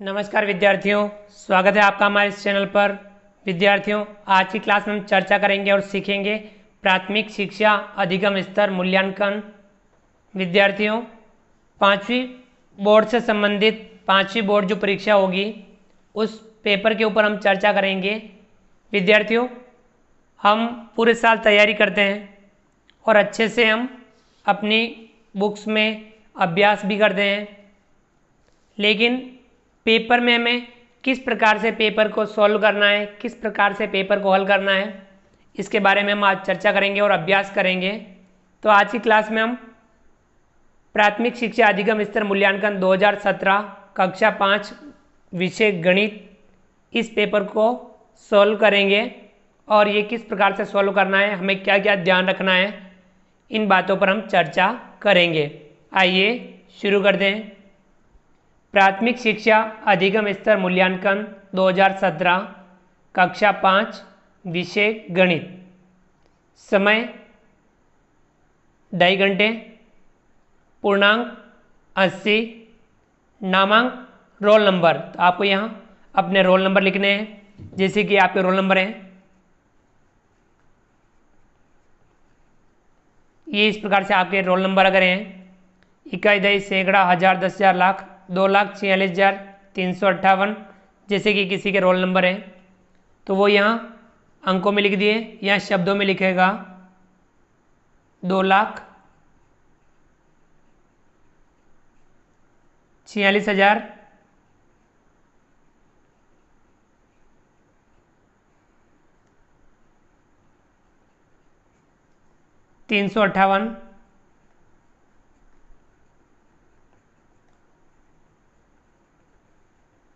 नमस्कार विद्यार्थियों, स्वागत है आपका हमारे इस चैनल पर। विद्यार्थियों, आज की क्लास में हम चर्चा करेंगे और सीखेंगे प्राथमिक शिक्षा अधिगम स्तर मूल्यांकन। विद्यार्थियों, पाँचवीं बोर्ड से संबंधित पाँचवीं बोर्ड जो परीक्षा होगी उस पेपर के ऊपर हम चर्चा करेंगे। विद्यार्थियों, हम पूरे साल तैयारी करते हैं और अच्छे से हम अपनी बुक्स में अभ्यास भी करते हैं, लेकिन पेपर में हमें किस प्रकार से पेपर को सॉल्व करना है, किस प्रकार से पेपर को हल करना है, इसके बारे में हम आज चर्चा करेंगे और अभ्यास करेंगे। तो आज की क्लास में हम प्राथमिक शिक्षा अधिगम स्तर मूल्यांकन 2017 कक्षा 5 विषय गणित इस पेपर को सॉल्व करेंगे और ये किस प्रकार से सॉल्व करना है, हमें क्या क्या ध्यान रखना है, इन बातों पर हम चर्चा करेंगे। आइए शुरू करते हैं। प्राथमिक शिक्षा अधिगम स्तर मूल्यांकन 2017 कक्षा 5 विषय गणित। समय 2.5 घंटे। पूर्णांक 80। नामांक रोल नंबर, तो आपको यहाँ अपने रोल नंबर लिखने हैं, जैसे कि आपके रोल नंबर हैं ये इस प्रकार से। आपके रोल नंबर अगर हैं 21, सैकड़ा, हजार, 10,000, लाख, 2,46,358, जैसे कि किसी के रोल नंबर हैं तो वो यहाँ अंकों में लिख दिए, यहाँ शब्दों में लिखेगा 2,46,000 358।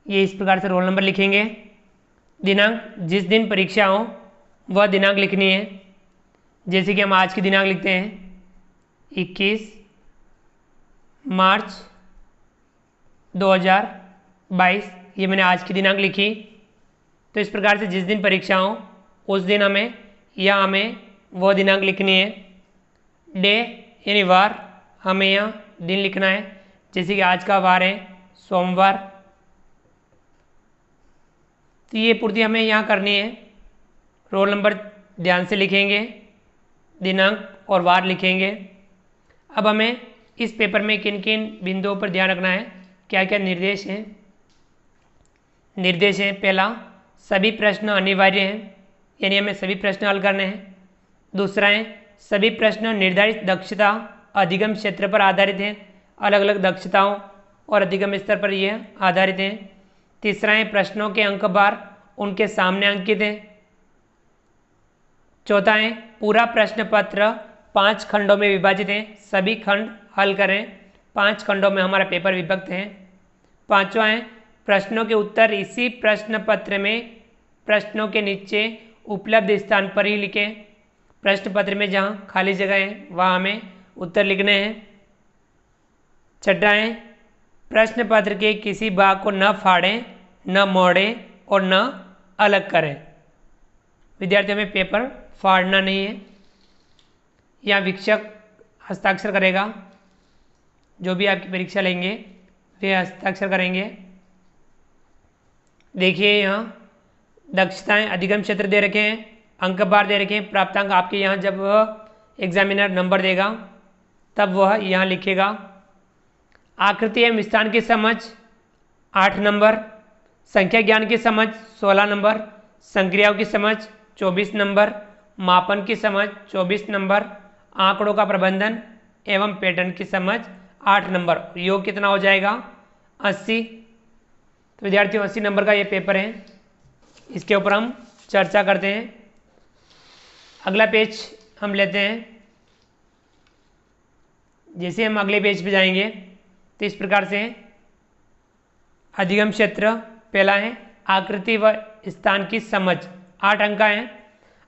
ये इस प्रकार से रोल नंबर लिखेंगे। दिनांक, जिस दिन परीक्षा हो वह दिनांक लिखनी है, जैसे कि हम आज की दिनांक लिखते हैं 21 मार्च 2022, ये मैंने आज की दिनांक लिखी। तो इस प्रकार से जिस दिन परीक्षा हो उस दिन हमें या हमें वह दिनांक लिखनी है। डे यानी वार, हमें यहाँ दिन लिखना है, जैसे कि आज का वार है सोमवार। तो ये पूर्ति हमें यहाँ करनी है। रोल नंबर ध्यान से लिखेंगे, दिनांक और वार लिखेंगे। अब हमें इस पेपर में किन किन बिंदुओं पर ध्यान रखना है, क्या क्या निर्देश हैं। निर्देश हैं, पहला, सभी प्रश्न अनिवार्य हैं, यानी हमें सभी प्रश्न हल करने हैं। दूसरा है, सभी प्रश्न निर्धारित दक्षता अधिगम क्षेत्र पर आधारित हैं, अलग अलग दक्षताओं और अधिगम स्तर पर यह आधारित हैं। तीसरा है, प्रश्नों के अंक बार उनके सामने अंकित हैं। चौथा है, पूरा प्रश्न पत्र 5 खंडों में विभाजित है, सभी खंड हल करें। 5 खंडों में हमारा पेपर विभक्त है। पांचवा है, प्रश्नों के उत्तर इसी प्रश्न पत्र में प्रश्नों के नीचे उपलब्ध स्थान पर ही लिखें। प्रश्न पत्र में जहाँ खाली जगह है वहाँ हमें उत्तर लिखने हैं। छठा है, प्रश्न पत्र के किसी भाग को न फाड़ें, न मोड़ें और न अलग करें। विद्यार्थियों में पेपर फाड़ना नहीं है। यहाँ शिक्षक हस्ताक्षर करेगा, जो भी आपकी परीक्षा लेंगे वे हस्ताक्षर करेंगे। देखिए यहाँ दक्षताएं अधिगम क्षेत्र दे रखे हैं, अंक बार दे रखे हैं, प्राप्तांक आपके यहाँ जब एग्जामिनर नंबर देगा तब वह यहाँ लिखेगा। आकृति एवं स्थान की समझ 8 नंबर, संख्या ज्ञान की समझ 16 नंबर, संक्रियाओं की समझ 24 नंबर, मापन की समझ 24 नंबर, आंकड़ों का प्रबंधन एवं पैटर्न की समझ 8 नंबर। योग कितना हो जाएगा 80। तो विद्यार्थियों 80 नंबर का ये पेपर है, इसके ऊपर हम चर्चा करते हैं। अगला पेज हम लेते हैं। जैसे हम अगले पेज पे जाएंगे तो इस प्रकार से अधिगम क्षेत्र पहला है, आकृति व स्थान की समझ 8 अंक हैं।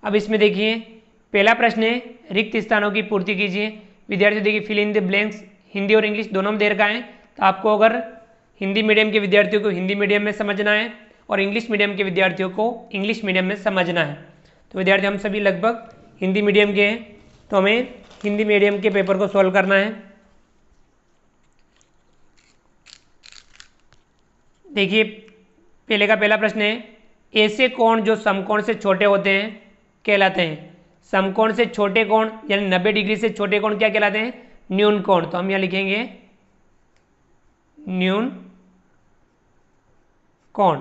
अब इसमें देखिए पहला प्रश्न है, रिक्त स्थानों की पूर्ति कीजिए। विद्यार्थी देखिए fill in the blanks Hindi और इंग्लिश दोनों में दे रखा है, तो आपको अगर हिंदी मीडियम के विद्यार्थियों को हिंदी मीडियम में समझना है और इंग्लिश मीडियम के विद्यार्थियों को इंग्लिश मीडियम में समझना है। तो विद्यार्थी हम सभी लगभग हिंदी मीडियम के हैं, तो हमें हिंदी मीडियम के पेपर को सॉल्व करना है। देखिए पहले का पहला प्रश्न है, ऐसे कोण जो समकोण से छोटे होते हैं कहलाते हैं। समकोण से छोटे कोण यानी 90 डिग्री से छोटे कोण क्या कहलाते हैं? न्यून कोण। तो हम यहाँ लिखेंगे न्यून कोण।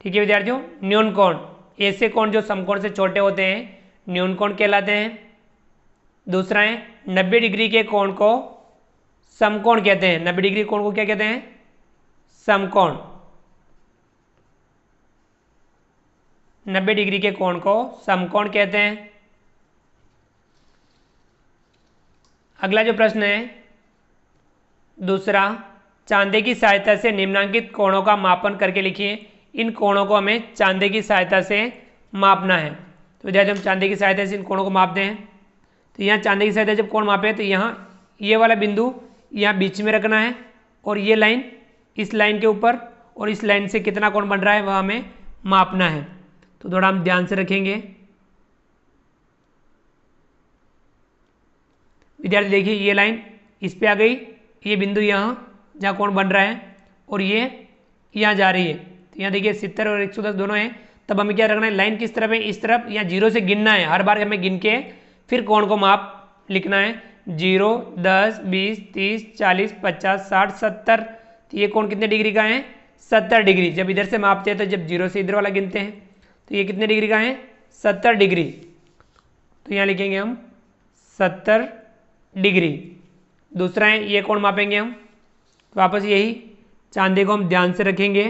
ठीक है विद्यार्थियों, न्यून कोण। ऐसे कोण जो समकोण से छोटे होते हैं न्यून कोण कहलाते हैं। दूसरा है 90 डिग्री के कोण को समकोण कहते हैं। 90 डिग्री कोण को क्या कहते हैं? समकोण। 90 डिग्री के कोण को समकोण कहते हैं। अगला जो प्रश्न है दूसरा, चांदे की सहायता से निम्नांकित कोणों का मापन करके लिखिए। इन कोणों को हमें चांदे की सहायता से मापना है। तो विद्यार्थी हम चांदे की सहायता से इन कोणों को मापते हैं। तो यहाँ चांदे की सहायता से जब कोण मापे तो यहाँ ये वाला बिंदु यहाँ बीच में रखना है और ये लाइन इस लाइन के ऊपर, और इस लाइन से कितना कोण बन रहा है वह हमें मापना है। तो थोड़ा हम ध्यान से रखेंगे। विद्यार्थी देखिए ये लाइन इस पे आ गई, ये बिंदु यहाँ जहाँ कोण बन रहा है और ये यहाँ जा रही है। तो यहाँ देखिए 70 और 110 दोनों हैं। तब हमें क्या रखना है? लाइन किस तरफ है? इस तरफ। यहाँ 0 से गिनना है, हर बार हमें गिन के फिर कोण को माप लिखना है। 0, 10, 20, 30, 40, 50, 60, 70। तो ये कोण कितने डिग्री का है? 70 डिग्री। जब इधर से मापते हैं तो जब 0 से इधर वाला गिनते हैं तो ये कितने डिग्री का है? 70 डिग्री। तो यहाँ लिखेंगे हम 70 डिग्री। दूसरा है ये कोण मापेंगे हम, वापस यही चांदे को हम ध्यान से रखेंगे।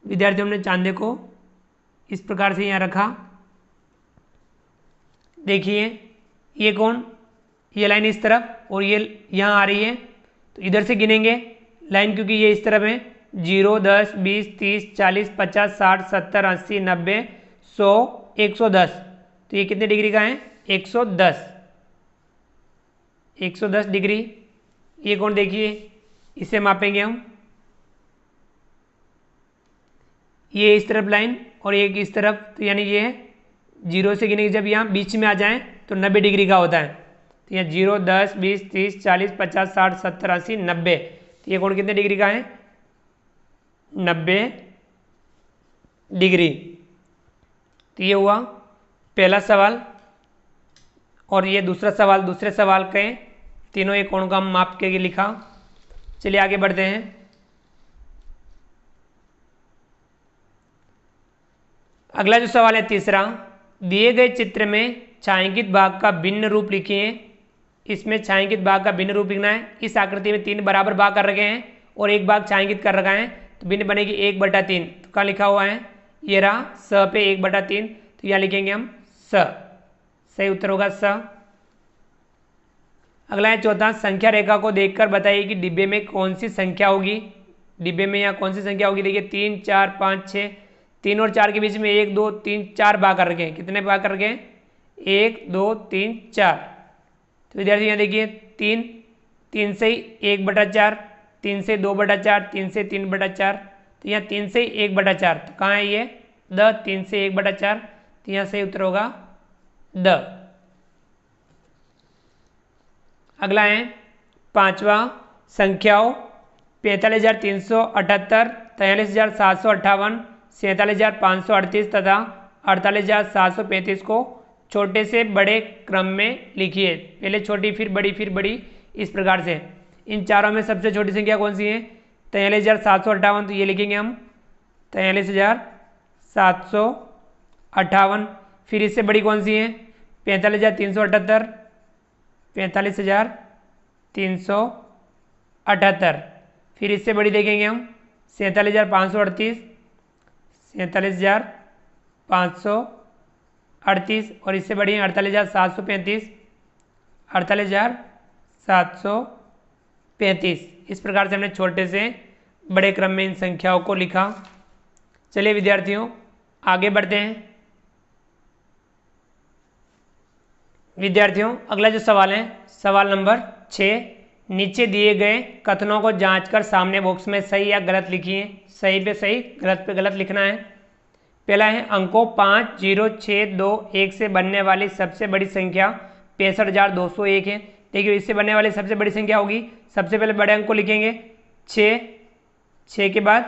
विद्यार्थियों हमने चांदे को इस प्रकार से यहाँ रखा। देखिए ये कोण, ये लाइन इस तरफ और ये यहाँ आ रही है। तो इधर से गिनेंगे लाइन, क्योंकि ये इस तरफ है। 0, 10, 20, 30, 40, 50, 60, 70, 80, 90, 100, 110। तो ये कितने डिग्री का है? 110। 110 डिग्री। ये कोण देखिए इसे मापेंगे हम। ये इस तरफ लाइन और एक इस तरफ, तो यानी ये 0 से गिनेंगे जब यहाँ बीच में आ जाए तो 90 डिग्री का होता है। तो यहाँ 0, 10, 20, 30, 40, 50, 60, 70, 80, 90। तो ये कोण कितने डिग्री का है? 90 डिग्री। तो ये हुआ पहला सवाल। और ये दूसरा सवाल, दूसरे सवाल के तीनों ये कोण का हम माप के लिखा। चलिए आगे बढ़ते हैं। अगला जो सवाल है तीसरा, दिए गए चित्र में छायांकित भाग का भिन्न रूप लिखिए। इसमें छायांकित भाग का भिन्न रूप लिखना है। इस आकृति में 3 बराबर भाग कर रखे हैं और एक भाग छायांकित कर रखा है, तो भिन्न बनेगी 1/3। तो कहाँ लिखा हुआ है? ये रहा स पे 1/3। तो यहाँ लिखेंगे हम स। सही उत्तर होगा स। अगला है चौथा, संख्या रेखा को देखकर बताइए कि डिब्बे में कौन सी संख्या होगी। डिब्बे में यहाँ कौन सी संख्या होगी? देखिए 3, 4, 5, 6। 3 और 4 के बीच में 1, 2, 3, 4 भाग कर रखे हैं। कितने भाग कर रखे हैं? 1, 2, 3, 4। तो विद्यार्थी यहाँ देखिए 3, 3 से 1/4, 3 से 2/4, 3 से 3/4। तो यहाँ 3 से 1/4। तो कहाँ है ये? द। 3 से 1/4। तो यहाँ सही उत्तर होगा द। अगला है पांचवा, संख्याओं 45,378, 43,758, 47,538 तथा 48,735 को छोटे से बड़े क्रम में लिखिए। पहले छोटी फिर बड़ी फिर बड़ी, इस प्रकार से। इन चारों में सबसे छोटी संख्या कौन सी है? 43,758। तो ये लिखेंगे हम 43,758। फिर इससे बड़ी कौन सी है? 45,378, 45,378। फिर इससे बड़ी देखेंगे हम 47,538, 47,538। और इससे बड़ी है 48,735, 48,735। इस प्रकार से हमने छोटे से बड़े क्रम में इन संख्याओं को लिखा। चलिए विद्यार्थियों आगे बढ़ते हैं। विद्यार्थियों अगला जो सवाल है, सवाल नंबर 6, नीचे दिए गए कथनों को जांचकर सामने बॉक्स में सही या गलत लिखिए। सही पे सही, गलत पे गलत लिखना है। पहला है अंकों 5, 0, 6, 2, 1 से बनने वाली सबसे बड़ी संख्या 65,201 है। देखिए इससे बनने वाली सबसे बड़ी संख्या होगी, सबसे पहले बड़े अंक को लिखेंगे 6, 6 के बाद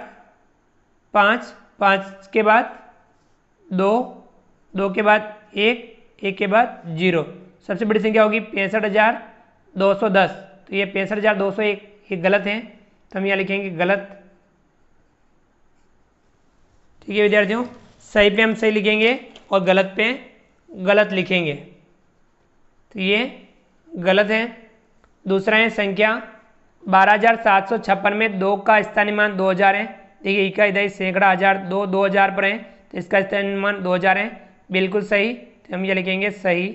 5, 5 के बाद 2, 2 के बाद 1, 1 के बाद 0। सबसे बड़ी संख्या होगी 65,210। तो ये 65,201 ये गलत है, तो हम यहाँ लिखेंगे गलत। ठीक है विद्यार्थियों, सही पे हम सही लिखेंगे और गलत पे गलत लिखेंगे, तो ये गलत है। दूसरा है संख्या 12,756 में 2 का स्थानीय मान 2000 है। देखिए इका इधर सैकड़ा हज़ार 2 2000 पर है, तो इसका स्थानीय मान 2000 है, बिल्कुल सही, तो हम ये लिखेंगे सही।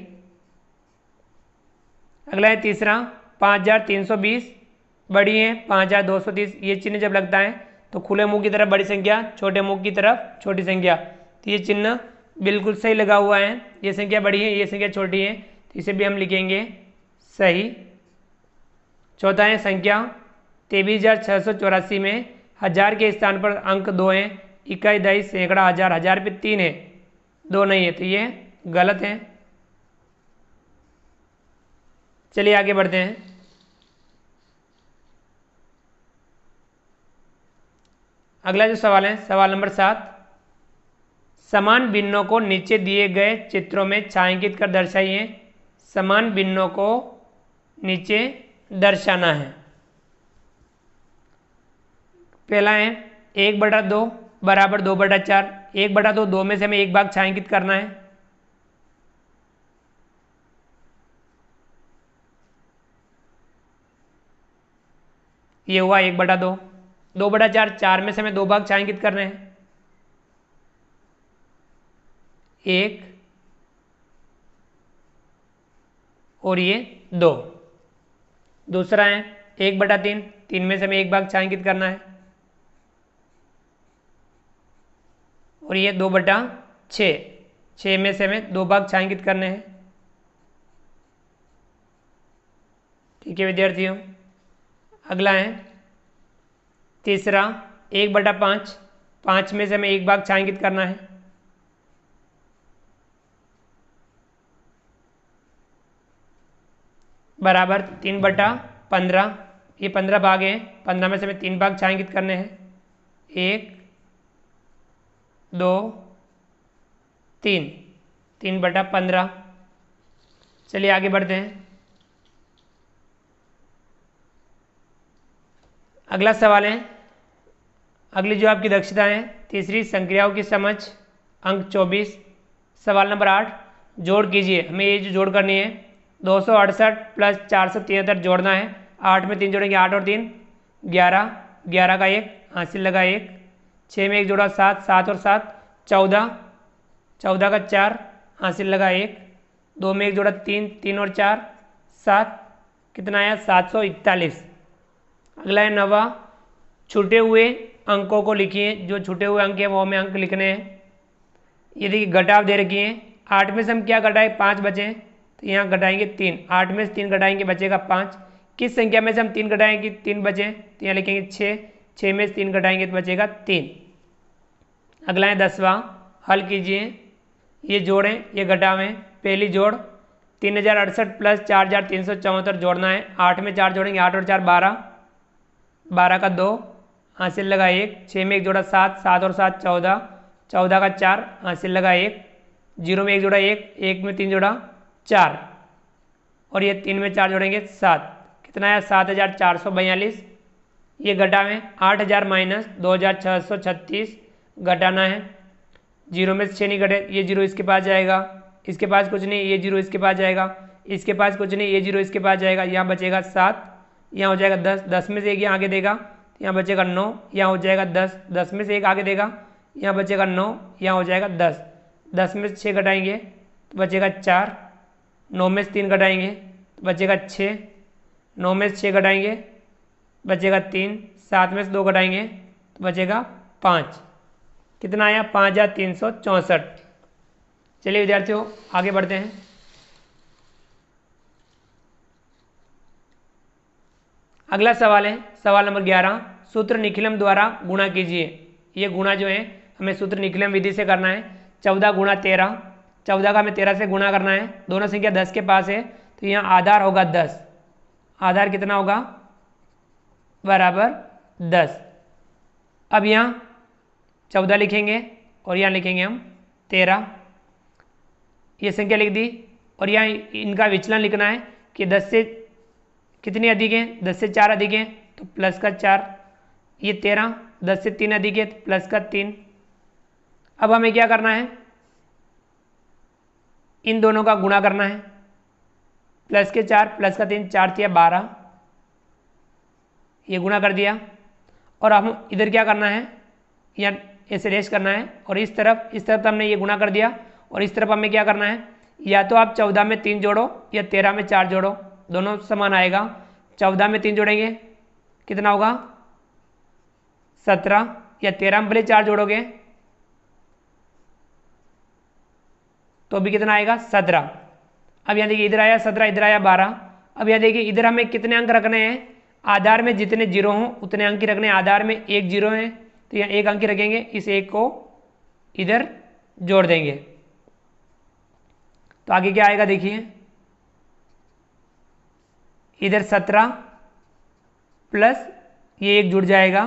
अगला है तीसरा 5,320 बड़ी है 5,230। ये चिन्ह जब लगता है तो खुले मुंह की तरफ बड़ी संख्या, छोटे मुंह की तरफ छोटी संख्या, तो ये चिन्ह बिल्कुल सही लगा हुआ है। ये संख्या बड़ी है, ये संख्या छोटी है, तो इसे भी हम लिखेंगे सही। चौथा है संख्या 23,684 में 1000 के स्थान पर अंक 2 हैं, इकाई दही सैकड़ा हज़ार, 1000 पे 3 है, 2 नहीं है, तो ये गलत है। चलिए आगे बढ़ते हैं। अगला जो सवाल है सवाल नंबर 7, समान भिन्नों को नीचे दिए गए चित्रों में छायांकित कर दर्शाइए। समान भिन्नों को नीचे दर्शाना है। पहला है 1/2 बराबर 2/4। 1/2 2 में से हमें एक भाग छायांकित करना है। ये हुआ 1/2। 2/4 4 में से हमें 2 भाग छायांकित करने हैं, 1 और ये 2। दूसरा है 1/3, 3 में से हमें एक भाग छायांकित करना है, और ये 2/6, 6 में से हमें 2 भाग छायांकित करने हैं। ठीक है विद्यार्थियों, अगला है तीसरा 1/5, 5 में से हमें एक भाग छायांकित करना है, बराबर 3/15। ये 15 भाग हैं, 15 में से हमें 3 भाग छायांकित करने हैं, 1 2 3, 3/15। चलिए आगे बढ़ते हैं। अगला सवाल है, अगली जो आपकी दक्षता है तीसरी संक्रियाओं की समझ, अंक 24। सवाल नंबर 8, जोड़ कीजिए। हमें ये जो जोड़ करनी है 268 प्लस 473 जोड़ना है। 8 में 3 जोड़ेंगे, 8 और 3 11, 11 का 1 हासिल लगा 1, 6 में 1 जोड़ा 7, 7 और 7 14, 14 का 4 हासिल लगा 1, 2 में 1 जोड़ा 3, 3 और 4 7, कितना आया 741। अगला है 9, छूटे हुए अंकों को लिखिए। जो छूटे हुए अंक हैं वो हमें अंक लिखने हैं। ये देखिए घटाव दे रखी है, 8 में से हम क्या घटाए 5 बचे, तो यहाँ घटाएंगे 3, 8 में से 3 घटाएंगे बचेगा 5। किस संख्या में से हम 3 घटाएंगे 3 बचे, तो यहाँ लिखेंगे 6, 6 में से 3 घटाएंगे तो बचेगा 3। अगला है 10वां, हल कीजिए। ये जोड़ें ये घटाव है। पहली जोड़ 3068 प्लस 4374 जोड़ना है। 8 में 4 जोड़ेंगे, 8 और 4 12, 12 का 2 हासिल लगा 1, 6 में 1 जोड़ा 7, 7 और 7 14, 14 का 4 हासिल लगा 1, 0 में 1 जोड़ा 1, 1 में 3 जोड़ा 4, और ये 3 में 4 जोड़ेंगे 7, कितना है 7442। ये घटावें 8000 माइनस 2636 घटाना है। 0 में से 6 नहीं घटे, ये 0 इसके पास जाएगा, इसके पास कुछ नहीं, ये 0 इसके पास जाएगा, इसके पास कुछ नहीं, ये 0 इसके पास जाएगा, यहाँ बचेगा 7, यहाँ हो जाएगा 10, 10 में से 1 यहाँ आगे देगा, यहाँ बचेगा 9, यहाँ हो जाएगा 10, 10 में से 1 आगे देगा, यहाँ बचेगा 9, यहाँ हो जाएगा 10, 10 में से 6 घटाएंगे तो बचेगा 4, 9 में से 3 घटाएंगे तो बचेगा 6, 9 में से 6 घटाएंगे बचेगा 3, 7 में से 2 घटाएंगे तो बचेगा 5, कितना आया 5364। चलिए विद्यार्थियों आगे बढ़ते हैं। अगला सवाल है सवाल नंबर 11, सूत्र निखिलम द्वारा गुणा कीजिए। ये गुणा जो है हमें सूत्र निखिलम विधि से करना है। 14 गुणा 13, 14 का हमें 13 से गुणा करना है। दोनों संख्या 10 के पास है तो यहाँ आधार होगा 10, आधार कितना होगा बराबर 10। अब यहाँ 14 लिखेंगे और यहाँ लिखेंगे हम 13, ये संख्या लिख दी। और यहाँ इनका विचलन लिखना है कि 10 से कितनी अधिक है, 10 से 4 अधिक है तो प्लस का 4, ये 13, 10 से 3 अधिक है तो प्लस का 3। अब हमें क्या करना है, इन दोनों का गुणा करना है, प्लस के 4 प्लस का 3, 4 तिया 12, ये गुणा कर दिया। और हम इधर क्या करना है, या ऐसे रेश करना है और इस तरफ तो हमने ये गुणा कर दिया। और इस तरफ हमें क्या करना है, या तो आप 14 में 3 जोड़ो या 13 में 4 जोड़ो, दोनों समान आएगा। 14 में 3 जोड़ेंगे कितना होगा 17, या 13 में भले 4 जोड़ोगे तो भी कितना आएगा 17। अब यहाँ देखिए इधर आया 17, इधर आया 12। अब यहाँ देखिए इधर हमें कितने अंक रखने हैं, आधार में जितने जीरो हों उतने अंक ही रखने हैं। आधार में 1 जीरो है तो यहाँ 1 अंक रखेंगे, इस 1 को इधर जोड़ देंगे तो आगे क्या आएगा देखिए, इधर 17 प्लस ये 1 जुड़ जाएगा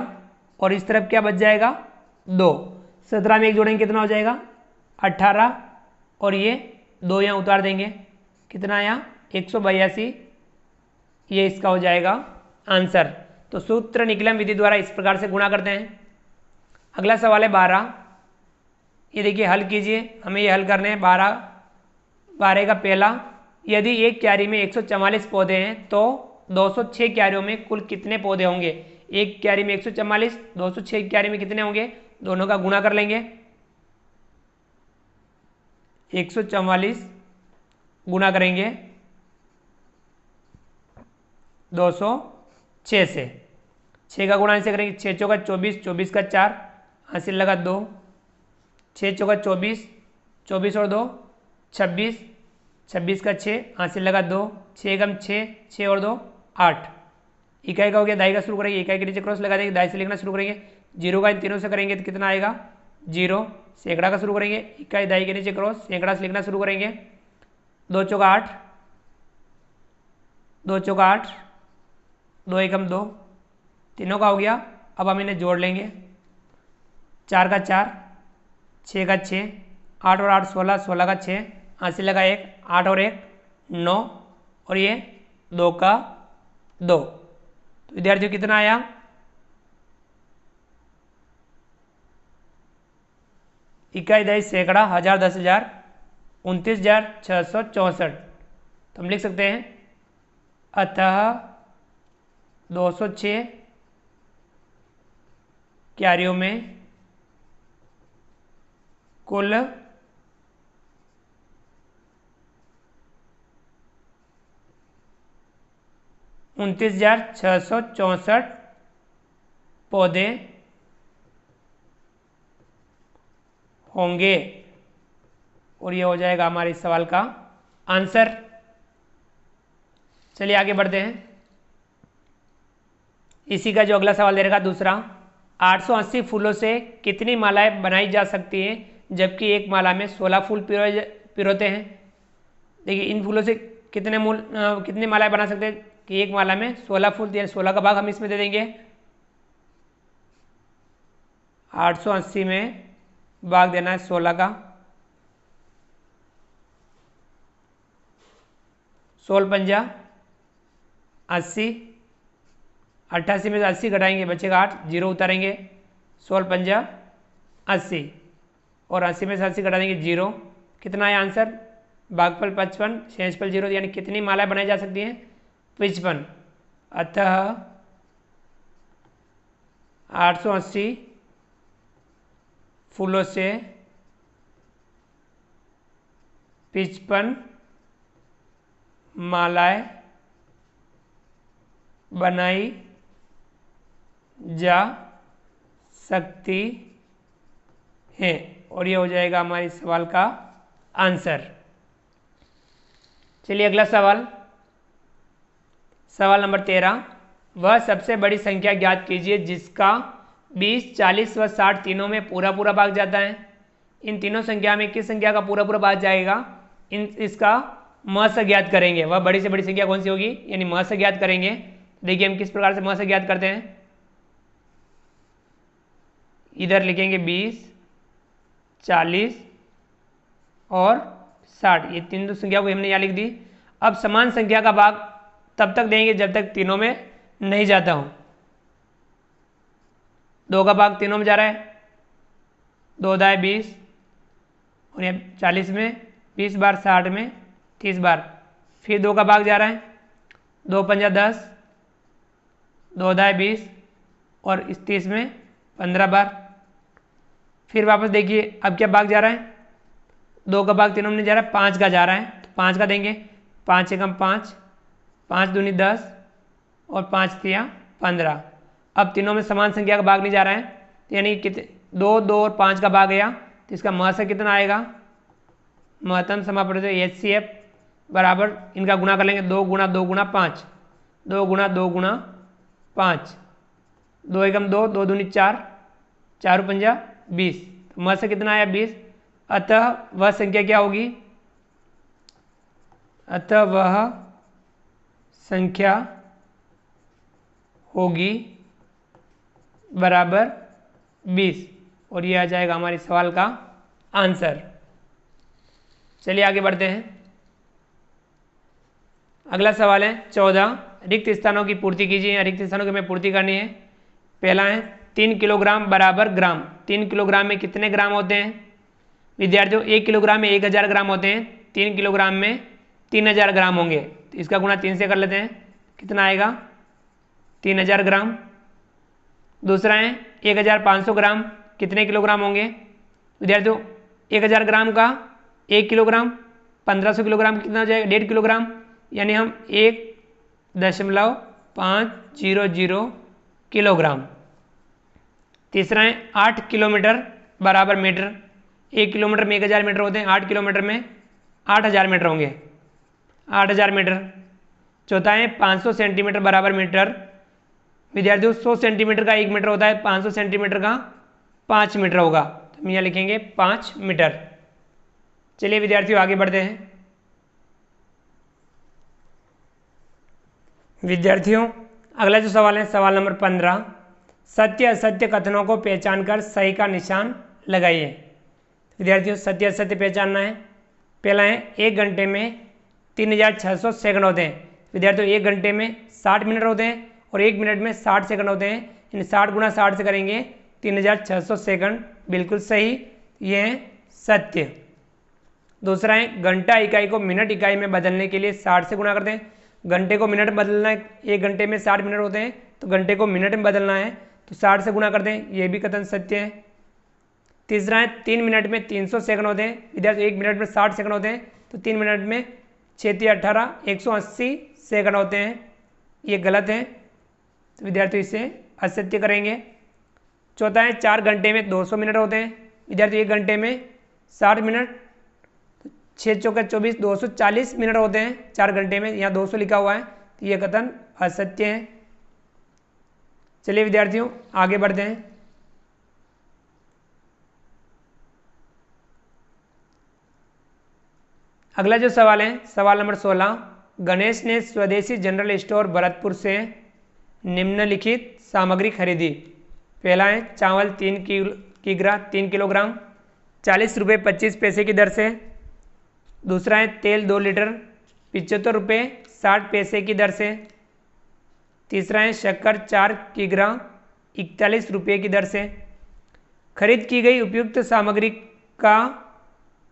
और इस तरफ क्या बच जाएगा 2। 17 में 1 जोड़ेंगे कितना हो जाएगा 18 और ये 2 यहाँ उतार देंगे, कितना आया 182, ये इसका हो जाएगा आंसर। तो सूत्र निकलन विधि द्वारा इस प्रकार से गुणा करते हैं। अगला सवाल है 12, ये देखिए हल कीजिए, हमें ये हल करने हैं। 12 का पहला, यदि एक क्यारी में 144 पौधे हैं तो 206 क्यारियों में कुल कितने पौधे होंगे। एक क्यारी में 144, 206 क्यारी में कितने होंगे, दोनों का गुणा कर लेंगे। 144 गुणा करेंगे 206 से, 6 का गुणा ऐसे करेंगे, 6 चौका 24, 24 का 4, हासिल लगा 2, 6 चौका 24, 24 और 2 26, 26 का 6, हासिल लगा 2, 6 कम 6, 6 और 2 8। इकाई का हो गया, दाई का शुरू करेंगे, इकाई के नीचे क्रॉस लगा देंगे, दाई से लिखना शुरू करेंगे। 0 का इन तीनों से करेंगे तो कितना आएगा 0। सैकड़ा का शुरू करेंगे, इकाई दाई के नीचे क्रॉस, सैकड़ा से लिखना शुरू करेंगे। 2 चौका 8, 2 चौका 8, 2 एकम 2, तीनों का हो गया। अब हम इन्हें जोड़ लेंगे, 4 का 4, 6 का 6, 8 और 8 16, 16 का 6, हासिल लगा 1, 8 और 1 9 और ये 2 का 2। तो विद्यार्थियों कितना आया, इकाई दाई सैकड़ा, हजार, 10,000, 29,664। तो हम लिख सकते हैं अतः 206 क्यारियों में कुल 29,664 पौधे होंगे और ये हो जाएगा हमारे इस सवाल का आंसर। चलिए आगे बढ़ते हैं। इसी का जो अगला सवाल दे रखा दूसरा, 880 फूलों से कितनी मालाएं बनाई जा सकती हैं जबकि एक माला में 16 फूल पिरोते हैं। देखिए इन फूलों से कितनी मालाएं बना सकते हैं कि एक माला में 16 फूल, 16 का भाग हम इसमें दे देंगे। 880 में भाग देना है 16 का, 16 पंजा 80, 88 में से 80 घटाएंगे बचेगा 8, 0 उतारेंगे, 16 पंजा 80 और 80 में से 80 घटा देंगे 0। कितना है आंसर, भागफल 55, शेषफल 0, यानी कितनी मालाएं बनाई जा सकती हैं 55। अतः 880 फूलों से 55 मालाएं बनाई जा सकती हैं और ये हो जाएगा हमारे सवाल का आंसर। चलिए अगला सवाल, सवाल नंबर 13, वह सबसे बड़ी संख्या ज्ञात कीजिए जिसका 20, 40 व 60 तीनों में पूरा पूरा भाग जाता है। इन तीनों संख्या में किस संख्या का पूरा पूरा भाग जाएगा, इसका म से ज्ञात करेंगे, वह बड़ी से बड़ी संख्या कौन सी होगी, यानी म से ज्ञात करेंगे। देखिए हम किस प्रकार से म से ज्ञात करते हैं, इधर लिखेंगे 20, 40 और 60, ये तीन संख्या को हमने यहाँ लिख दी। अब समान संख्या का भाग तब तक देंगे जब तक तीनों में नहीं जाता हूं। 2 का भाग तीनों में जा रहा है, 2 दाए 20 और यहाँ 40 में 20 बार, 60 में 30 बार, फिर 2 का भाग जा रहा है, 2 पंजा 10, 2 दाए 20 और इस 30 में 15 बार, फिर वापस देखिए अब क्या भाग जा रहा है, 2 का भाग तीनों में नहीं जा रहा है, 5 का जा रहा है, तो 5 का देंगे, 5 एकम 5, 5 दूनी 10 और 5 तिया 15। अब तीनों में समान संख्या का भाग नहीं जा रहा है, तो यानी कितने 2, 2 और 5 का भाग गया, तो इसका म से कितना आएगा, महत्तम समापरिवर्तन HCF बराबर इनका गुणा कर लेंगे, 2 गुणा 2 गुणा 5, 2 गुणा 2 गुणा 5, 2 एकम 2, 2 दूनी 4, 4 पंजा 20, तो म से कितना आया 20। अतः वह संख्या क्या होगी, अतः वह संख्या होगी बराबर 20, और ये आ जाएगा हमारे सवाल का आंसर। चलिए आगे बढ़ते हैं। अगला सवाल है 14, रिक्त स्थानों की पूर्ति कीजिए। रिक्त स्थानों की हमें पूर्ति करनी है। पहला है 3 किलोग्राम बराबर ग्राम। 3 किलोग्राम में कितने ग्राम होते हैं विद्यार्थियों, 1 किलोग्राम में 1000 ग्राम होते हैं, 3 किलोग्राम में 3000 ग्राम होंगे, तो इसका गुणा 3 से कर लेते हैं, कितना आएगा 3000 ग्राम। दूसरा है 1500 ग्राम, कितने किलोग्राम होंगे विद्यार्थियों, 1000 ग्राम का 1 किलोग्राम, 1500 किलोग्राम कितना हो जाएगा 1.5 किलोग्राम, यानी हम 1.500 किलोग्राम। तीसरा है 8 किलोमीटर बराबर मीटर। 1 किलोमीटर में 1000 मीटर होते हैं, 8 किलोमीटर में 8000 मीटर होंगे, 8000 मीटर। चौथा है 500 सेंटीमीटर बराबर मीटर। विद्यार्थियों 100 सेंटीमीटर का 1 मीटर होता है, 500 सेंटीमीटर का 5 मीटर होगा, तो हम यहाँ लिखेंगे 5 मीटर। चलिए विद्यार्थियों आगे बढ़ते हैं। विद्यार्थियों अगला जो सवाल है सवाल नंबर 15, सत्य असत्य कथनों को पहचान कर सही का निशान लगाइए। विद्यार्थियों सत्य असत्य पहचानना है। पहला है 1 घंटे में 3600 सेकंड होते हैं। विद्यार्थियों 1 घंटे में 60 मिनट होते हैं और 1 मिनट में 60 सेकंड होते हैं, इन 60 गुणा 60 से करेंगे 3600 सेकंड, बिल्कुल सही, ये है सत्य। दूसरा है घंटा इकाई को मिनट इकाई में बदलने के लिए 60 से गुणा करते हैं। घंटे को मिनट में बदलना है, 1 घंटे में 60 मिनट होते हैं, तो घंटे को मिनट में बदलना है तो 60 से गुणा करते हैं, ये भी कथन सत्य है। तीसरा है 3 मिनट में 300 सेकंड होते हैं। विद्यार्थी 1 मिनट में 60 सेकंड होते हैं, तो 3 मिनट में 6 18 180 सेकंड होते हैं, ये गलत है, तो विद्यार्थी इसे असत्य करेंगे। चौथा है 4 घंटे में 200 मिनट होते हैं। विद्यार्थी 1 घंटे में 60 मिनट, 6 चौका 24 240 मिनट होते हैं 4 घंटे में, यहाँ 200 लिखा हुआ है, तो ये कथन असत्य है। चलिए विद्यार्थियों आगे बढ़ते हैं। अगला जो सवाल है सवाल नंबर 16, गणेश ने स्वदेशी जनरल स्टोर भरतपुर से निम्नलिखित सामग्री खरीदी। पहला है चावल 3 किलोग्राम 40 रुपये 25 पैसे की दर से। दूसरा है तेल 2 लीटर 75 रुपये 60 पैसे की दर से। तीसरा है शक्कर 4 किग्रा 41 रुपये की दर से। खरीद की गई उपयुक्त सामग्री का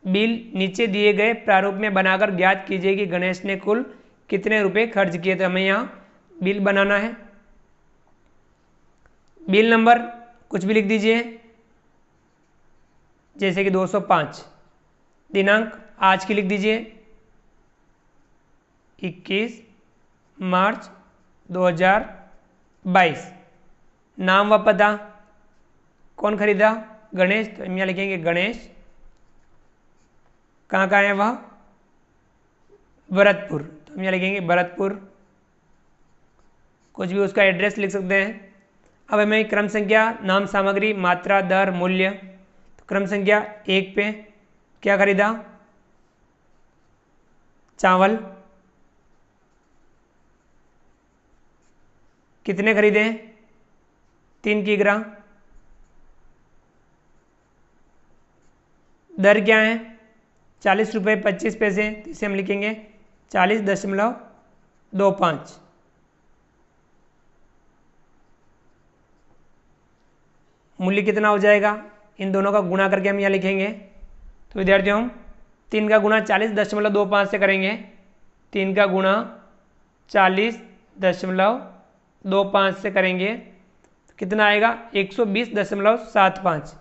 बिल नीचे दिए गए प्रारूप में बनाकर ज्ञात कीजिए कि गणेश ने कुल कितने रुपए खर्च किए। तो हमें यहाँ बिल बनाना है। बिल नंबर कुछ भी लिख दीजिए, जैसे कि 205। दिनांक आज की लिख दीजिए 21 मार्च 2022। नाम व पता, कौन खरीदा, गणेश, तो हम यहाँ लिखेंगे गणेश। कहाँ का है वह, भरतपुर, तो हम यहाँ लिखेंगे भरतपुर। कुछ भी उसका एड्रेस लिख सकते हैं। अब हमें क्रम संख्या, नाम, सामग्री, मात्रा, दर, मूल्य। तो क्रम संख्या 1 पे क्या खरीदा, चावल कितने खरीदे? 3 किग्रा। दर क्या है? 40 रुपये 25 पैसे। तो इसे हम लिखेंगे 40.25। मूल्य कितना हो जाएगा? इन दोनों का गुणा करके हम यहाँ लिखेंगे। तो विद्यार्थियों हम 3 का गुणा 40.25 से करेंगे। 3 का गुणा 40.25 से करेंगे तो कितना आएगा? 120.75।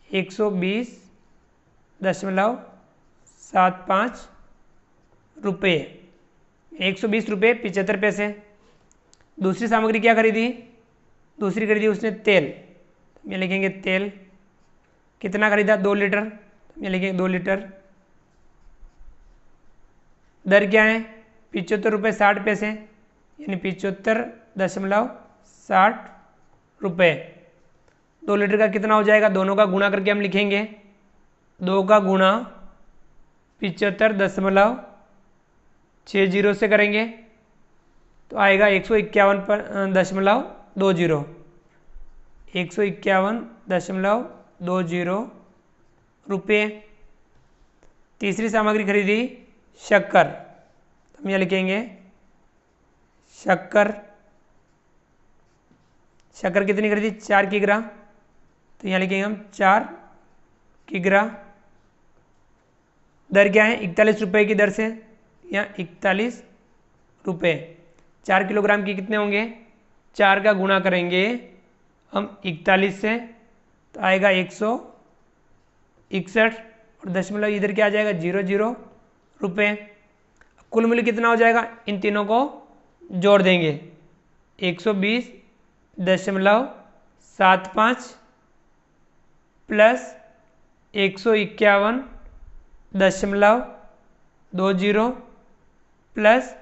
120.75 रुपये। 120 रुपये 75 पैसे। दूसरी सामग्री क्या खरीदी? दूसरी खरीदी उसने तेल। ये लिखेंगे तेल कितना खरीदा? 2 लीटर। ये लिखेंगे 2 लीटर। दर क्या है? 75 रुपये 60 पैसे, यानी 75.60 रुपये। 2 लीटर का कितना हो जाएगा? दोनों का गुणा करके हम लिखेंगे। 2 का गुणा 75.60 से करेंगे तो आएगा 151.20। 151.20 रुपये। तीसरी सामग्री खरीदी शक्कर। हम यहाँ लिखेंगे शक्कर। शक्कर कितनी खरीदी? 4 किग्रा। तो यहाँ लिखेंगे हम 4 किग्रा। दर क्या है? 41 रुपये की दर से, यहाँ 41 रुपये। 4 किलोग्राम की कितने होंगे? 4 का गुणा करेंगे हम 41 से तो आएगा 161 और दशमलव इधर क्या आ जाएगा? 00 रुपये। कुल मूल्य कितना हो जाएगा? इन तीनों को जोड़ देंगे। 120.75 प्लस 151.20 प्लस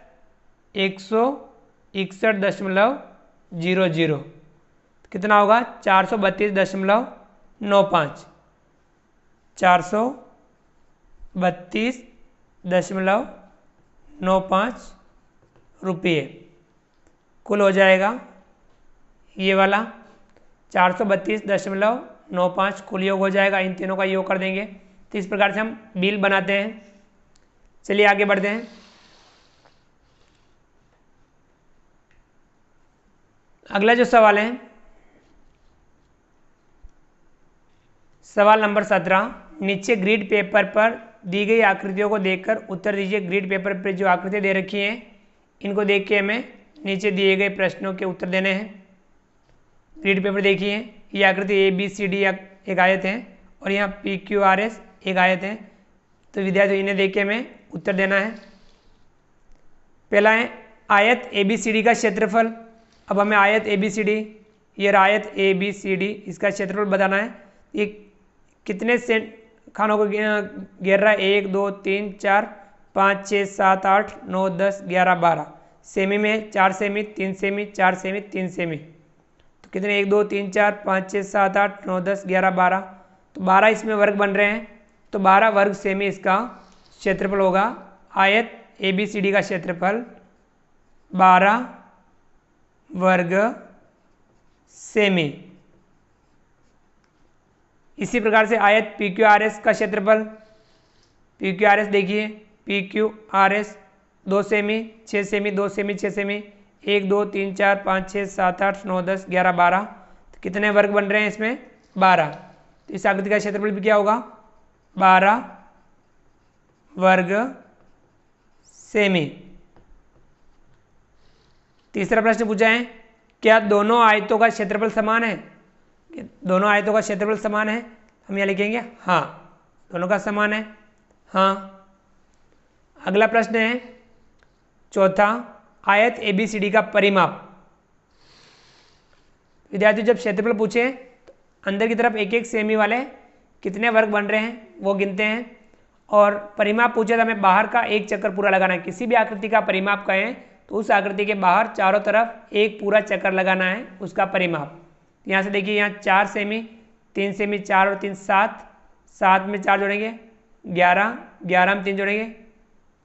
161.00 कितना होगा? 432.95। 432.95 रुपये कुल हो जाएगा। ये वाला 432.95 कुल योग हो जाएगा। इन तीनों का योग कर देंगे तो इस प्रकार से हम बिल बनाते हैं। चलिए आगे बढ़ते हैं। अगला जो सवाल है, सवाल नंबर 17। नीचे ग्रिड पेपर पर दी गई आकृतियों को देखकर उत्तर दीजिए। ग्रिड पेपर पर जो आकृतियाँ दे रखी हैं इनको देख के हमें नीचे दिए गए प्रश्नों के उत्तर देने हैं। ग्रिड पेपर देखिए, ये आकृति ABCD एक आयत है और यहाँ PQRS एक आयत है। तो विद्यार्थियों इन्हें देख के हमें उत्तर देना है। पहला है आयत ABCD का क्षेत्रफल। अब हमें आयत ABCD, ये आयत ABCD, इसका क्षेत्रफल बताना है। ये कितने खानों को घेर रहा है? 1 2 3 4 5 6 7 8 9 10 11 12 सेमी में 4 सेमी 3 सेमी 4 सेमी 3 सेमी। तो कितने? 1 2 3 4 5 6 7 8 9 10 11 12। तो 12 इसमें वर्ग बन रहे हैं तो 12 वर्ग सेमी इसका क्षेत्रफल होगा। आयत ABCD का क्षेत्रफल 12 वर्ग सेमी। इसी प्रकार से आयत PQRS का क्षेत्रफल, PQRS देखिए, PQRS 2 semi 6 semi 2 semi 6 semi 1 2 3 4 5 6 7 8 9 10 11 12। तो कितने वर्ग बन रहे हैं इसमें? 12। तो इस आकृति का क्षेत्रफल भी क्या होगा? 12 वर्ग सेमी। तीसरा प्रश्न पूछा है, क्या दोनों आयतों का क्षेत्रफल समान है? दोनों आयतों का क्षेत्रफल समान है। हम यहाँ लिखेंगे हाँ, दोनों का समान है, हाँ। अगला प्रश्न है चौथा, आयत ABCD का परिमाप। विद्यार्थी जब क्षेत्रफल पूछे तो अंदर की तरफ एक एक सेमी वाले कितने वर्ग बन रहे हैं वो गिनते हैं, और परिमाप पूछे तो हमें बाहर का एक चक्कर पूरा लगाना है। किसी भी आकृति का परिमाप कहें तो उस आकृति के बाहर चारों तरफ एक पूरा चक्कर लगाना है, उसका परिमाप। यहाँ से देखिए, यहाँ 4 सेमी 3 सेमी 4 और 3 7, 7 में 4 जोड़ेंगे 11, 11 में 3 जोड़ेंगे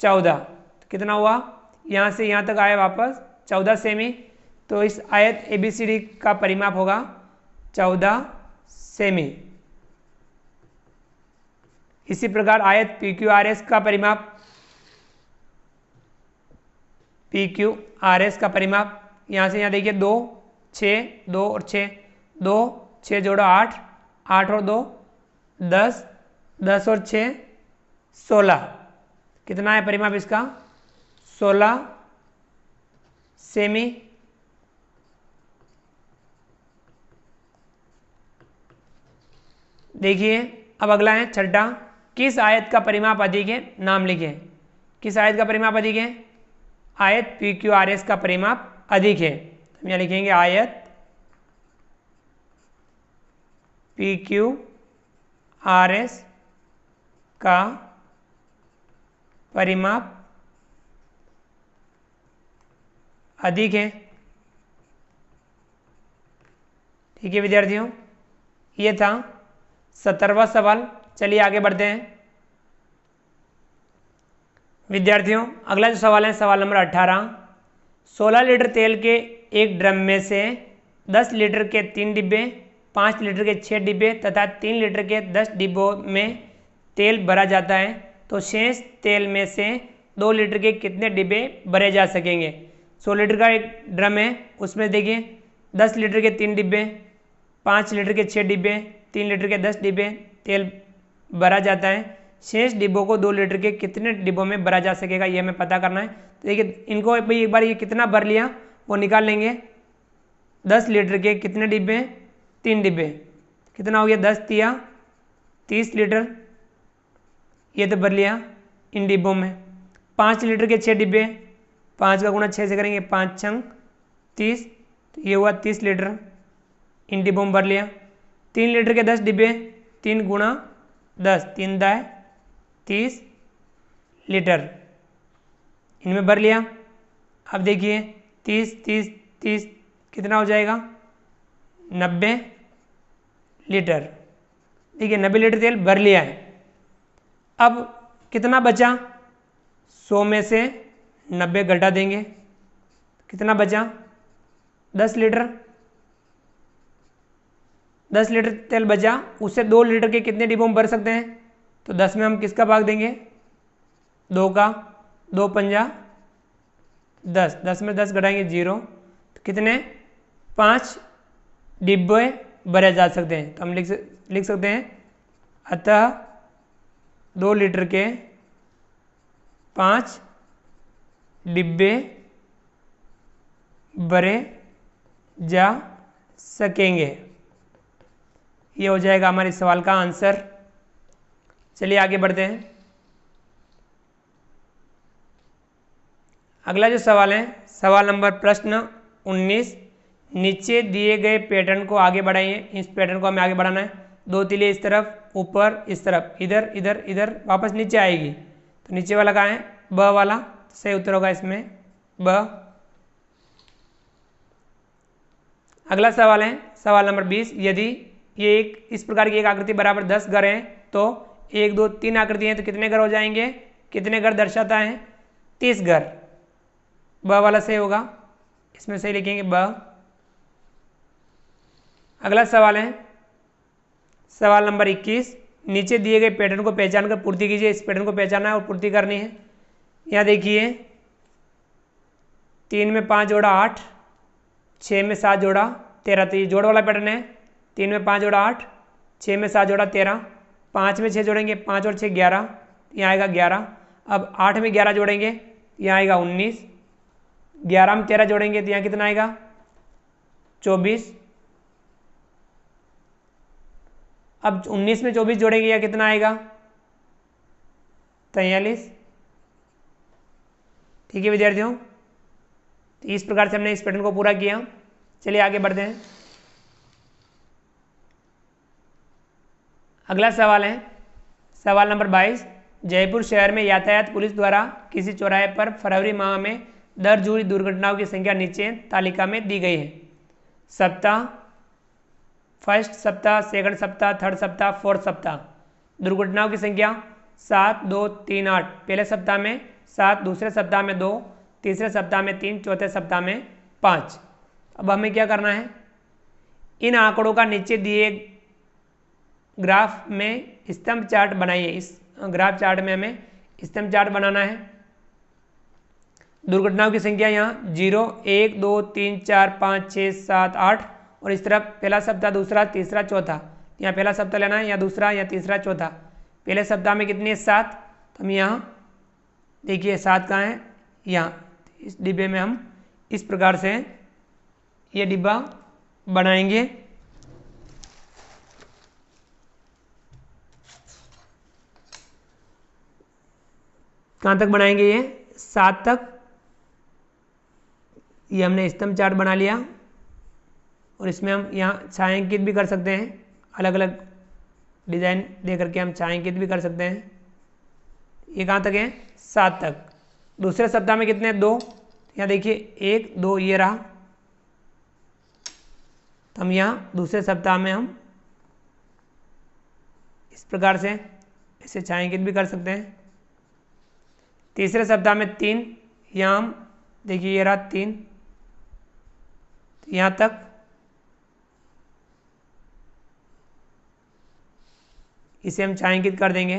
14, तो कितना हुआ, यहाँ से यहाँ तक आया वापस 14 सेमी। तो इस आयत ABCD का परिमाप होगा 14 सेमी। इसी प्रकार आयत PQRS का परिमाप, PQRS का परिमाप यहाँ से यहाँ देखिए 2, 6, 2 और 6, 2, 6 जोड़ो 8, 8 और 2 10, 10 और 6 16, कितना है परिमाप इसका, 16 सेमी। देखिए अब अगला है छठा, किस आयत का परिमाप अधिक है, नाम लिखें। किस आयत का परिमाप अधिक है, आयत PQRS का परिमाप अधिक है। हम यहाँ लिखेंगे आयत PQRS का परिमाप अधिक है। ठीक है विद्यार्थियों, ये था 17वां सवाल। चलिए आगे बढ़ते हैं विद्यार्थियों। अगला जो सवाल है सवाल नंबर 18, 16 लीटर तेल के एक ड्रम में से 10 लीटर के 3 डिब्बे, 5 लीटर के 6 डिब्बे तथा 3 लीटर के 10 डिब्बों में तेल भरा जाता है, तो शेष तेल में से 2 लीटर के कितने डिब्बे भरे जा सकेंगे। 100 लीटर का एक ड्रम है, उसमें देखिए 10 लीटर के 3 डिब्बे, 5 लीटर के 6 डिब्बे, 3 लीटर के 10 डिब्बे तेल भरा जाता है। शेष डिब्बों को 2 लीटर के कितने डिब्बों में भरा जा सकेगा, ये हमें पता करना है। तो देखिए इनको भाई एक बार ये कितना भर लिया वो निकाल लेंगे। 10 लीटर के कितने डिब्बे, 3 डिब्बे, कितना हो गया, 10 तिया 30 लीटर, ये तो भर लिया इन डिब्बों में। 5 लीटर के 6 डिब्बे, 5 का गुणा 6 से करेंगे, 5 छंग 30, तो ये हुआ 30 लीटर, इन डिब्बों में भर लिया। 3 लीटर के 10 डिब्बे, 3 गुणा 10, 3 दाए 30 लीटर, इनमें भर लिया। अब देखिए 30 30 30 कितना हो जाएगा, 90 लीटर। देखिए 90 लीटर तेल भर लिया है। अब कितना बचा, 100 में से 90 घटा देंगे, कितना बचा, 10 लीटर। 10 लीटर तेल बचा, उससे 2 लीटर के कितने डिब्बों में भर सकते हैं, तो 10 में हम किसका भाग देंगे, 2 का, 2 पंजा 10, 10 में 10 घटाएंगे 0, तो कितने 5 डिब्बे भरे जा सकते हैं। तो हम लिख सकते हैं अतः 2 लीटर के 5 डिब्बे भरे जा सकेंगे। ये हो जाएगा हमारे सवाल का आंसर। चलिए आगे बढ़ते हैं। अगला जो सवाल है सवाल नंबर प्रश्न 19, नीचे दिए गए पैटर्न को आगे बढ़ाइए। इस पैटर्न को हमें आगे बढ़ाना है। 2 तिलियां इस तरफ, ऊपर इस तरफ, इधर इधर इधर, वापस नीचे आएगी। तो नीचे वाला कहाँ है, ब वाला, सही उत्तर होगा इसमें ब। अगला सवाल है सवाल नंबर 20, यदि ये एक इस प्रकार की एक आकृति बराबर 10 घर हैं तो 1 2 3 आकृति हैं तो कितने घर हो जाएंगे, कितने घर दर्शाता है, 30 घर। ब वाला सही होगा, इसमें सही लिखेंगे ब। अगला सवाल है सवाल नंबर 21, नीचे दिए गए पैटर्न को पहचान कर पूर्ति कीजिए। इस पैटर्न को पहचानना है और पूर्ति करनी है। यहाँ देखिए 3 में 5 जोड़ा 8, 6 में 7 जोड़ा 13, तो ये जोड़ वाला पैटर्न है। 3 में 5 जोड़ा 8, 6 में 7 जोड़ा 13, 5 में 6 जोड़ेंगे, 5 और 6 11, यहाँ आएगा 11। अब 8 में 11 जोड़ेंगे, यहाँ आएगा 19, 11 में 13 जोड़ेंगे तो यहाँ कितना आएगा 24। अब 19 में 24 जोड़ेंगे यहाँ कितना आएगा 43। ठीक है विद्यार्थियों, तो इस प्रकार से हमने इस पैटर्न को पूरा किया। चलिए आगे बढ़ते हैं। अगला सवाल है सवाल नंबर 22, जयपुर शहर में यातायात पुलिस द्वारा किसी चौराहे पर फरवरी माह में दर्ज हुई दुर्घटनाओं की संख्या नीचे तालिका में दी गई है। सप्ताह, फर्स्ट सप्ताह, सेकंड सप्ताह, थर्ड सप्ताह, फोर्थ सप्ताह। दुर्घटनाओं की संख्या 7 2 3 8, पहले सप्ताह में 7, दूसरे सप्ताह में 2, तीसरे सप्ताह में 3, चौथे सप्ताह में 5। अब हमें क्या करना है, इन आंकड़ों का नीचे दिए ग्राफ में स्तंभ चार्ट बनाइए। इस ग्राफ चार्ट में हमें स्तंभ चार्ट बनाना है। दुर्घटनाओं की संख्या यहाँ 0, 1, 2, 3, 4, 5, 6, 7, 8 और इस तरफ पहला सप्ताह, दूसरा, तीसरा, चौथा। यहाँ पहला सप्ताह लेना है, या दूसरा, या तीसरा, चौथा। पहले सप्ताह में कितनी है, 7, तो हम यहाँ देखिए 7 कहाँ है, यहाँ इस डिब्बे में हम इस प्रकार से ये डिब्बा बनाएंगे। कहाँ तक बनाएंगे, ये 7 तक। ये हमने स्तंभ चार्ट बना लिया और इसमें हम यहाँ छायांकित भी कर सकते हैं, अलग अलग डिज़ाइन दे करके हम छायांकित भी कर सकते हैं। ये कहाँ तक है, 7 तक। दूसरे सप्ताह में कितने, 2, यहाँ देखिए 1, 2 ये रहा। तो हम यहाँ दूसरे सप्ताह में हम इस प्रकार से इसे छायांकित भी कर सकते हैं। तीसरे सप्ताह में 3, यहाँ हम देखिए ये रहा 3, तो यहाँ तक। इसे हम छायांकित कर देंगे।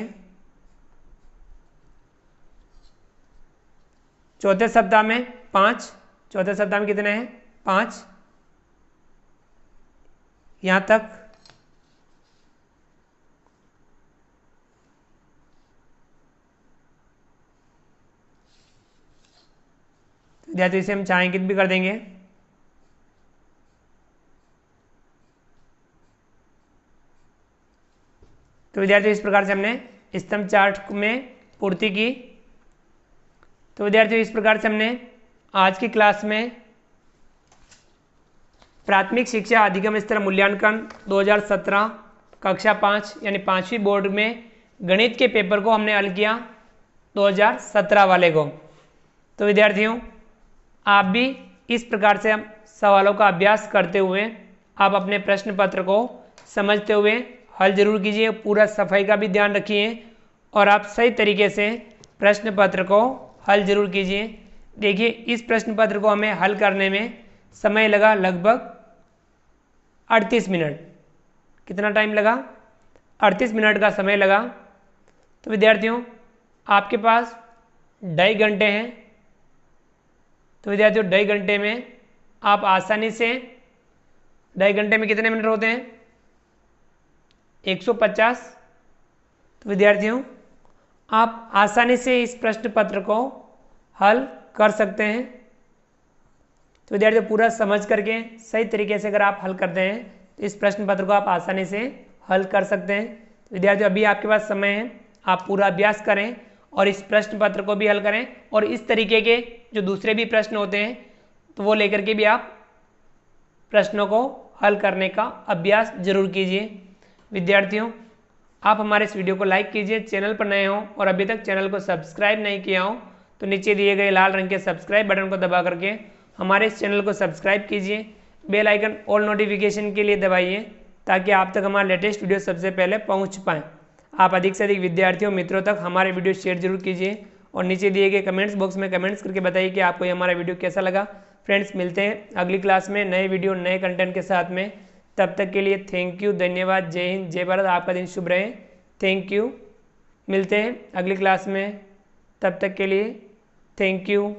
चौथे सप्ताह में 5, चौथे सप्ताह में कितने हैं, 5, यहाँ तक। तो इसे हम छायांकित भी कर देंगे। तो विद्यार्थियों इस प्रकार से हमने स्तंभ चार्ट में पूर्ति की। तो विद्यार्थियों इस प्रकार से हमने आज की क्लास में प्राथमिक शिक्षा अधिगम स्तर मूल्यांकन 2017 कक्षा 5 यानी 5वीं बोर्ड में गणित के पेपर को हमने हल किया 2017 वाले को। तो विद्यार्थियों आप भी इस प्रकार से सवालों का अभ्यास करते हुए आप अपने प्रश्न पत्र को समझते हुए हल जरूर कीजिए। पूरा सफाई का भी ध्यान रखिए और आप सही तरीके से प्रश्न पत्र को हल जरूर कीजिए। देखिए इस प्रश्न पत्र को हमें हल करने में समय लगा लगभग 38 मिनट। कितना टाइम लगा, 38 मिनट का समय लगा। तो विद्यार्थियों आपके पास 2.5 घंटे हैं। तो विद्यार्थियों 2.5 घंटे में आप आसानी से, 2.5 घंटे में कितने मिनट होते हैं, 150। तो विद्यार्थियों आप आसानी से इस प्रश्न पत्र को हल कर सकते हैं। तो विद्यार्थियों पूरा समझ करके सही तरीके से अगर आप हल करते हैं तो इस प्रश्न पत्र को आप आसानी से हल कर सकते हैं। तो विद्यार्थियों अभी आपके पास समय है, आप पूरा अभ्यास करें और इस प्रश्न पत्र को भी हल करें और इस तरीके के जो दूसरे भी प्रश्न होते हैं तो वो लेकर के भी आप प्रश्नों को हल करने का अभ्यास जरूर कीजिए। विद्यार्थियों आप हमारे इस वीडियो को लाइक कीजिए, चैनल पर नए हों और अभी तक चैनल को सब्सक्राइब नहीं किया हो तो नीचे दिए गए लाल रंग के सब्सक्राइब बटन को दबा करके हमारे इस चैनल को सब्सक्राइब कीजिए। बेल आइकन ऑल नोटिफिकेशन के लिए दबाइए ताकि आप तक हमारा लेटेस्ट वीडियो सबसे पहले पहुंच पाएँ। आप अधिक से अधिक विद्यार्थियों मित्रों तक हमारे वीडियो शेयर जरूर कीजिए और नीचे दिए गए कमेंट्स बॉक्स में कमेंट्स करके बताइए कि आपको ये हमारा वीडियो कैसा लगा। फ्रेंड्स मिलते हैं अगली क्लास में नए वीडियो नए कंटेंट के साथ में। तब तक के लिए थैंक यू, धन्यवाद, जय हिंद, जय भारत। आपका दिन शुभ रहे। Thank you. मिलते हैं अगली क्लास में, तब तक के लिए थैंक यू।